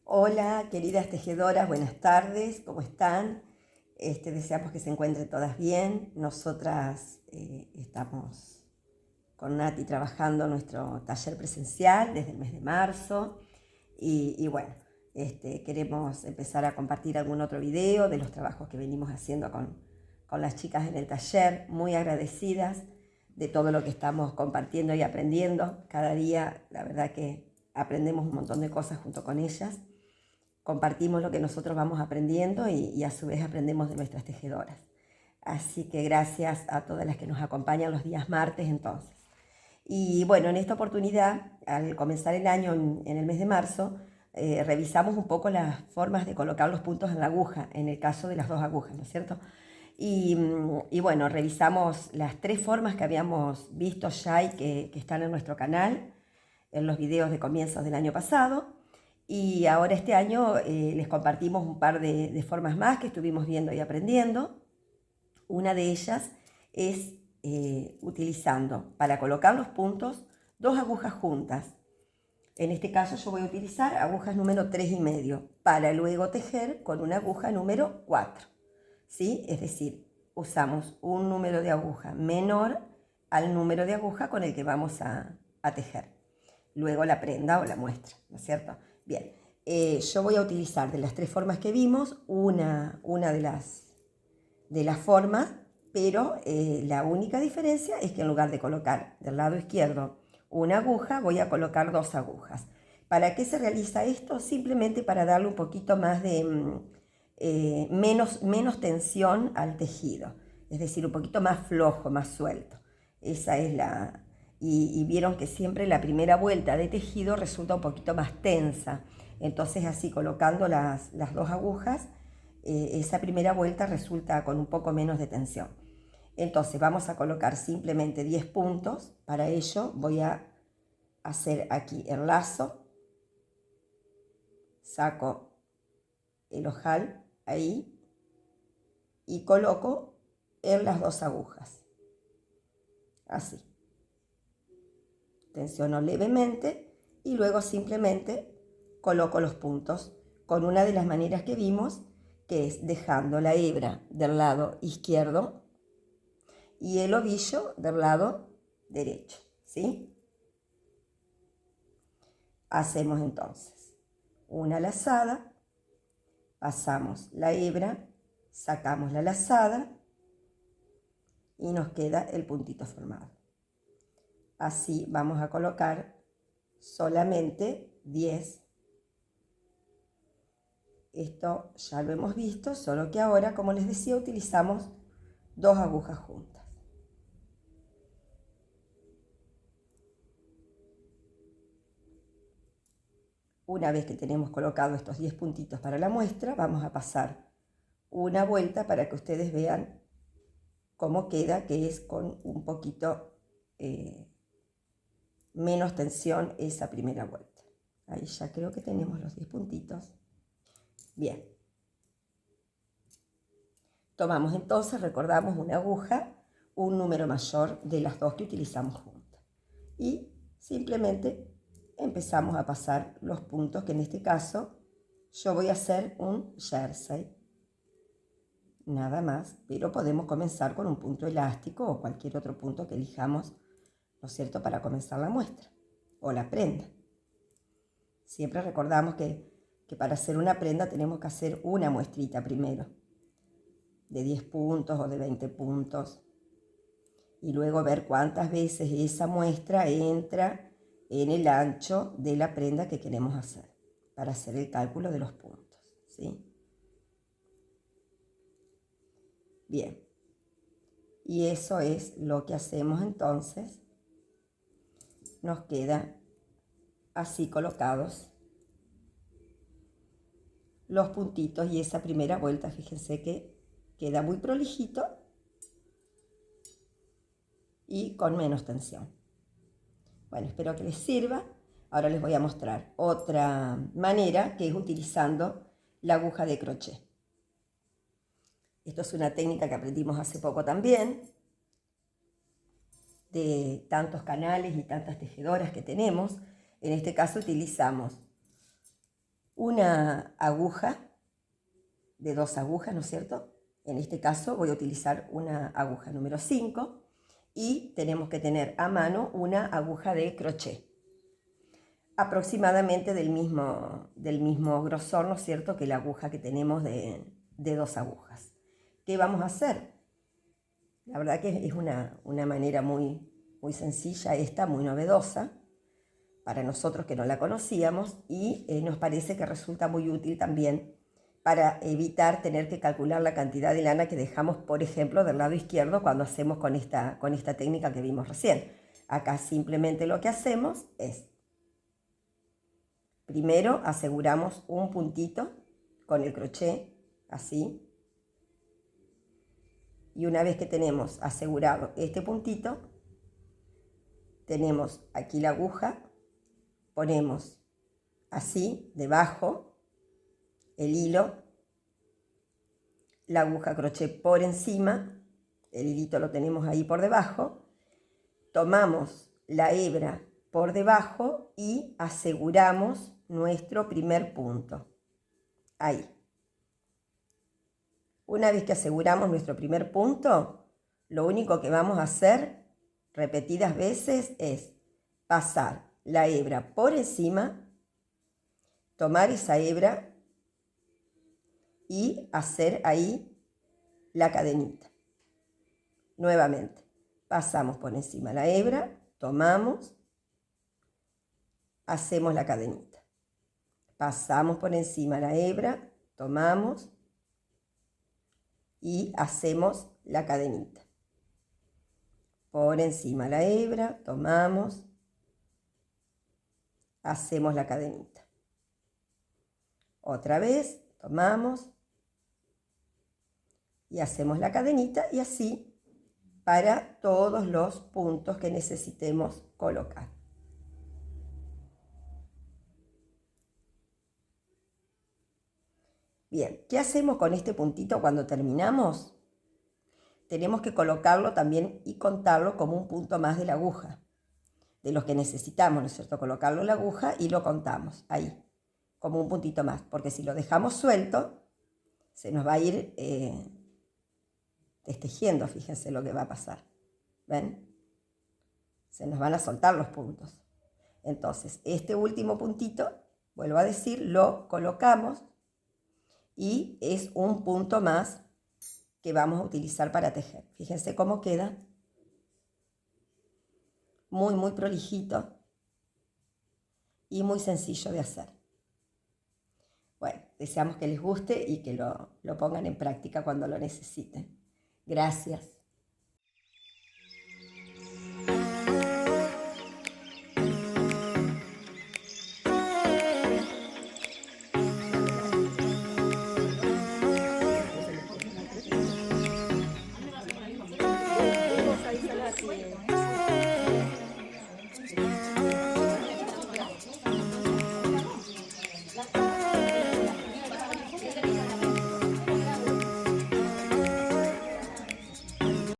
Hola, queridas tejedoras, buenas tardes, ¿cómo están? Deseamos que se encuentren todas bien. Nosotras estamos con Nati trabajando nuestro taller presencial desde el mes de marzo y bueno, queremos empezar a compartir algún otro video de los trabajos que venimos haciendo con las chicas en el taller, muy agradecidas de todo lo que estamos compartiendo y aprendiendo. Cada día, la verdad que aprendemos un montón de cosas junto con ellas. Compartimos lo que nosotros vamos aprendiendo y a su vez aprendemos de nuestras tejedoras. Así que gracias a todas las que nos acompañan los días martes entonces. Y bueno, en esta oportunidad, al comenzar el año en el mes de marzo, revisamos un poco las formas de colocar los puntos en la aguja, en el caso de las dos agujas, ¿no es cierto? Y bueno, revisamos las tres formas que habíamos visto ya y que están en nuestro canal, en los videos de comienzos del año pasado. Y ahora este año les compartimos un par de formas más que estuvimos viendo y aprendiendo. Una de ellas es utilizando para colocar los puntos dos agujas juntas. En este caso yo voy a utilizar agujas número 3,5 para luego tejer con una aguja número 4. ¿Sí? Es decir, usamos un número de aguja menor al número de aguja con el que vamos a tejer luego la prenda o la muestra, ¿no es cierto? Bien, yo voy a utilizar de las tres formas que vimos una de las formas, pero la única diferencia es que en lugar de colocar del lado izquierdo una aguja, voy a colocar dos agujas. ¿Para qué se realiza esto? Simplemente para darle un poquito más de menos tensión al tejido, es decir, un poquito más flojo, más suelto. Esa es y vieron que siempre la primera vuelta de tejido resulta un poquito más tensa. Entonces así colocando las dos agujas, esa primera vuelta resulta con un poco menos de tensión. Entonces vamos a colocar simplemente 10 puntos. Para ello voy a hacer aquí el lazo, saco el ojal ahí y coloco en las dos agujas, así. Tensiono levemente y luego simplemente coloco los puntos con una de las maneras que vimos, que es dejando la hebra del lado izquierdo y el ovillo del lado derecho, ¿sí? Hacemos entonces una lazada, pasamos la hebra, sacamos la lazada y nos queda el puntito formado. Así vamos a colocar solamente 10. Esto ya lo hemos visto, solo que ahora, como les decía, utilizamos dos agujas juntas. Una vez que tenemos colocado estos 10 puntitos para la muestra, vamos a pasar una vuelta para que ustedes vean cómo queda, que es con un poquito menos tensión esa primera vuelta. Ahí ya creo que tenemos los 10 puntitos. Bien. Tomamos entonces, recordamos una aguja, un número mayor de las dos que utilizamos juntas. Y simplemente empezamos a pasar los puntos, que en este caso yo voy a hacer un jersey. Nada más, pero podemos comenzar con un punto elástico o cualquier otro punto que elijamos, ¿no es cierto?, para comenzar la muestra o la prenda. Siempre recordamos que para hacer una prenda tenemos que hacer una muestrita primero, de 10 puntos o de 20 puntos, y luego ver cuántas veces esa muestra entra en el ancho de la prenda que queremos hacer, para hacer el cálculo de los puntos, ¿sí? Bien, y eso es lo que hacemos entonces. Nos queda así colocados los puntitos y esa primera vuelta, fíjense que queda muy prolijito y con menos tensión. Bueno, espero que les sirva. Ahora les voy a mostrar otra manera, que es utilizando la aguja de crochet. Esto es una técnica que aprendimos hace poco también, de tantos canales y tantas tejedoras que tenemos. En este caso utilizamos una aguja de 2 agujas, ¿no es cierto? En este caso voy a utilizar una aguja número 5 y tenemos que tener a mano una aguja de crochet, aproximadamente del mismo grosor, ¿no es cierto?, que la aguja que tenemos de 2 agujas. ¿Qué vamos a hacer? La verdad que es una manera muy sencilla esta, muy novedosa para nosotros que no la conocíamos, y nos parece que resulta muy útil también para evitar tener que calcular la cantidad de lana que dejamos, por ejemplo, del lado izquierdo cuando hacemos con esta técnica que vimos recién. Acá simplemente lo que hacemos es, primero aseguramos un puntito con el crochet, así, y una vez que tenemos asegurado este puntito, tenemos aquí la aguja, ponemos así debajo el hilo, la aguja crochet por encima, el hilito lo tenemos ahí por debajo, tomamos la hebra por debajo y aseguramos nuestro primer punto, ahí. Una vez que aseguramos nuestro primer punto, lo único que vamos a hacer repetidas veces es pasar la hebra por encima, tomar esa hebra y hacer ahí la cadenita. Nuevamente, pasamos por encima la hebra, tomamos, hacemos la cadenita. Pasamos por encima la hebra, tomamos y hacemos la cadenita. Por encima la hebra, tomamos, hacemos la cadenita. Otra vez, tomamos y hacemos la cadenita, y así para todos los puntos que necesitemos colocar. Bien, ¿qué hacemos con este puntito cuando terminamos? Tenemos que colocarlo también y contarlo como un punto más de la aguja, de los que necesitamos, ¿no es cierto? Colocarlo en la aguja y lo contamos ahí, como un puntito más, porque si lo dejamos suelto, se nos va a ir destejiendo, fíjense lo que va a pasar, ¿ven? Se nos van a soltar los puntos. Entonces, este último puntito, vuelvo a decir, lo colocamos y es un punto más que vamos a utilizar para tejer. Fíjense cómo queda. Muy prolijito y muy sencillo de hacer. Bueno, deseamos que les guste y que lo pongan en práctica cuando lo necesiten. Gracias.